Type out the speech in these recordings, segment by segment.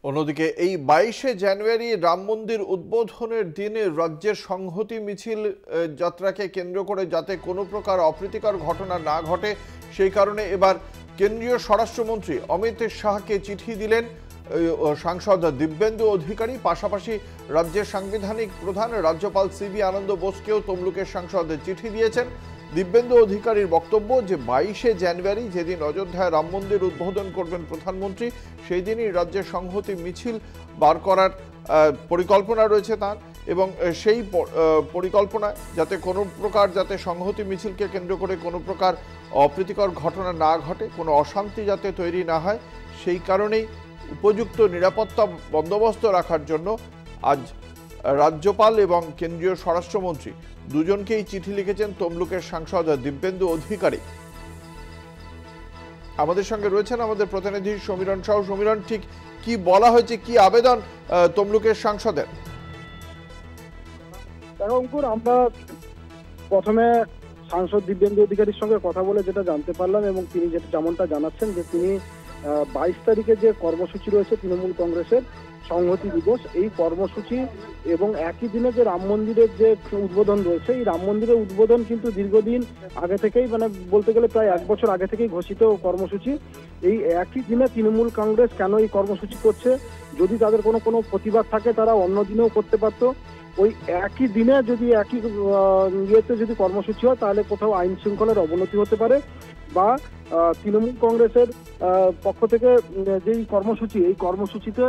অন্যদিকে এই 22শে জানুয়ারি রাম মন্দির উদ্বোধনের দিনে রাজ্যের সংহতি মিছিল যাত্রাকে কেন্দ্র করে যাতে কোনো প্রকার অপ্রীতিকর ঘটনা না ঘটে সেই কারণে এবার কেন্দ্রীয় স্বরাষ্ট্রমন্ত্রী অমিত শাহকে চিঠি দিলেন সাংসদ দিব্যেন্দু অধিকারী। পাশাপাশি রাজ্যের সাংবিধানিক প্রধান রাজ্যপাল সিবি আনন্দ বোসকেও তমলুকের সাংসদ চিঠি দিয়েছেন। দিব্যেন্দু অধিকারীর বক্তব্য যে 22শে জানুয়ারি যেদিন অযোধ্যায় রাম মন্দির উদ্বোধন করবেন প্রধানমন্ত্রী সেই দিনই রাজ্যের সংহতি মিছিল বার করার পরিকল্পনা রয়েছে তার, এবং সেই পরিকল্পনায় যাতে কোনো প্রকার যাতে সংহতি মিছিলকে কেন্দ্র করে কোনো প্রকার অপ্রীতিকর ঘটনা না ঘটে, কোনো অশান্তি যাতে তৈরি না হয় সেই কারণেই উপযুক্ত নিরাপত্তা বন্দোবস্ত রাখার জন্য আজ রাজ্যপাল এবং কেন্দ্রীয় স্বরাষ্ট্রমন্ত্রী দুজনকেই চিঠি লিখেছেন তমলুকের সাংসদ দিব্যেন্দু অধিকারী। আমাদের সঙ্গে রয়েছেন আমাদের প্রতিনিধি সমীরণ সাউ। সমীরণ, ঠিক কি বলা হয়েছে, কি আবেদন তমলুকের সাংসদের? অঙ্কুর, আমরা প্রথমে সাংসদ দিব্যেন্দু অধিকারীর সঙ্গে কথা বলে যেটা জানতে পারলাম এবং তিনি যেমনটা জানাচ্ছেন যে তিনি 22 তারিখে যে কর্মসূচি রয়েছে তৃণমূল কংগ্রেসের সংহতি দিবস, এই কর্মসূচি এবং একই দিনে যে রাম মন্দিরের যে উদ্বোধন রয়েছে, এই রাম মন্দিরের উদ্বোধন কিন্তু দীর্ঘদিন আগে থেকেই, মানে বলতে গেলে প্রায় 1 বছর আগে থেকেই ঘোষিত কর্মসূচি। এই একই দিনে তৃণমূল কংগ্রেস কেন এই কর্মসূচি করছে? যদি তাদের কোনো প্রতিবাদ থাকে তারা অন্য দিনেও করতে পারত। ওই একই দিনে যদি একই ইয়েতে যদি কর্মসূচি হয় তাহলে কোথাও আইন শৃঙ্খলার অবনতি হতে পারে, বা তৃণমূল কংগ্রেসের পক্ষ থেকে যেই কর্মসূচি, এই কর্মসূচিতে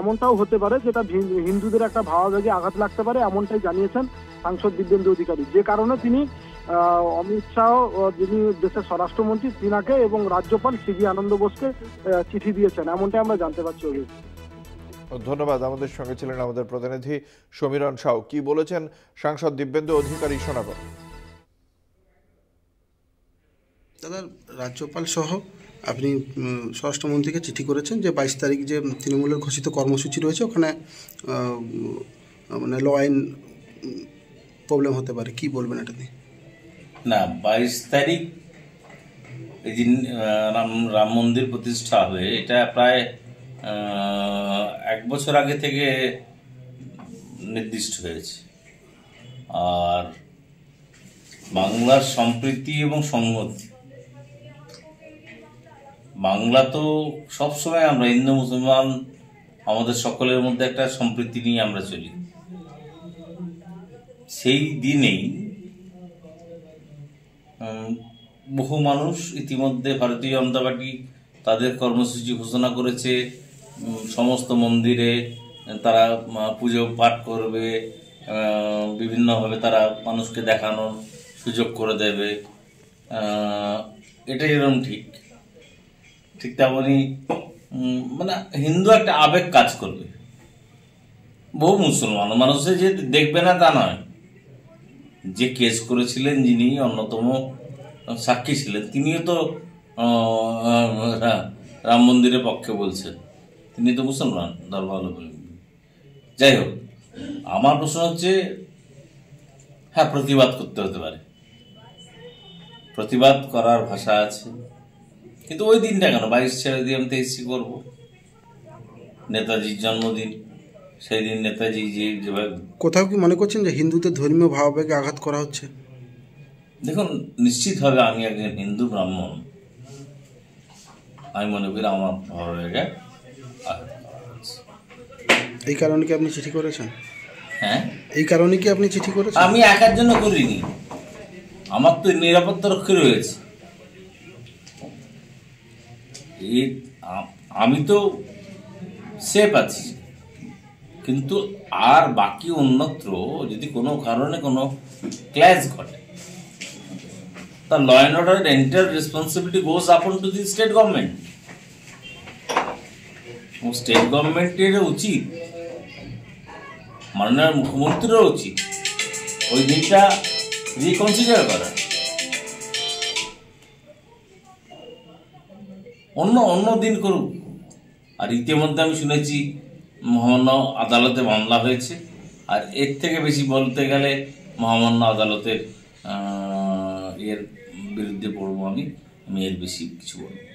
এমনটাও হতে পারে যেটা হিন্দুদের একটা ভাবাবেগে আঘাত লাগতে পারে, এমনটাই জানিয়েছেন সাংসদ দিব্যেন্দু অধিকারী। যে কারণে তিনি অমিত শাহ, যিনি দেশের স্বরাষ্ট্রমন্ত্রী, তিনাকে এবং রাজ্যপাল সিবি আনন্দ বোসকে চিঠি দিয়েছেন, এমনটাই আমরা জানতে পারছি। ধন্যবাদ। আমাদের সঙ্গে ছিলেন আমাদের প্রতিনিধি সমীরণ সাউ। কি বলেছেন সাংসদ দিব্যেন্দু অধিকারী শোনাব। দাদা, রাজ্যপাল সহ আপনি স্বরাষ্ট্রমন্ত্রীকে চিঠি করেছেন যে 22 তারিখ যে তৃণমূলের ঘোষিত কর্মসূচি রয়েছে ওখানে মানে ল আইন প্রবলেম হতে পারে, কি বলবেন এটা নিয়ে? না, 22 তারিখ এই দিন রাম মন্দির প্রতিষ্ঠা হবে, এটা প্রায় 1 বছর আগে থেকে নির্দিষ্ট হয়েছে। আর বাংলার সম্প্রীতি এবং সংহতি, বাংলা তো সবসময় আমরা হিন্দু মুসলমান আমাদের সকলের মধ্যে একটা সম্প্রীতি নিয়ে আমরা চলি। সেই দিনেই বহু মানুষ ইতিমধ্যে ভারতীয় জনতা পার্টি তাদের কর্মসূচি ঘোষণা করেছে। সমস্ত মন্দিরে তারা পুজো পাঠ করবে, বিভিন্নভাবে তারা মানুষকে দেখানোর সুযোগ করে দেবে। এটা যেরকম ঠিক তেমনই মানে হিন্দু একটা আবেগ কাজ করবে। বহু মুসলমান মানুষের যে দেখবে না তা নয়। যে কেস করেছিলেন, যিনি অন্যতম সাক্ষী ছিলেন, তিনিও তো রাম মন্দিরের পক্ষে বলছেন, তিনি তো মুসলমান ধর্মাবলম্বী। যাই হোক, আমার প্রশ্ন হচ্ছে, হ্যাঁ, প্রতিবাদ করতে হতে পারে, প্রতিবাদ করার ভাষা আছে, কিন্তু ওই দিনটা কেন 22 ছেড়ে দিয়ে আমি 23 করবো? নেতাজির জন্মদিন, সেই দিন নেতাজি যেভাবে। কোথাও কি মনে করছেন যে হিন্দুদের ধর্মীয় ভাবাবেগে আঘাত করা হচ্ছে? দেখুন, নিশ্চিতভাবে আমি একজন হিন্দু ব্রাহ্মণ, আমি মনে করি আমার ভাবাবেগে আঘাত করা হচ্ছে। এই কারণে কি আপনি চিঠি করেছেন? হ্যাঁ, এই কারণে কি আপনি চিঠি করেছেন? আমি একার জন্য করিনি, আমার তো নিরাপত্তা রক্ষী রয়েছে। আমি তো সেফ আছি, কিন্তু আর বাকি অন্যত্র যদি কোনো কারণে কোনো ক্ল্যাশ ঘটে, তা law and order entire responsibility goes upon to the state government. State গভর্নমেন্টের উচিত, মাননীয় মুখ্যমন্ত্রীরও উচিত ওই দিনটা রিকনসিডার করা। অন্য দিন করুক। আর ইতিমধ্যে আমি শুনেছি মহামান্য আদালতে মামলা হয়েছে, আর এর থেকে বেশি বলতে গেলে মহামান্য আদালতের এর বিরুদ্ধে পড়বো আমি এর বেশি কিছু বলবো।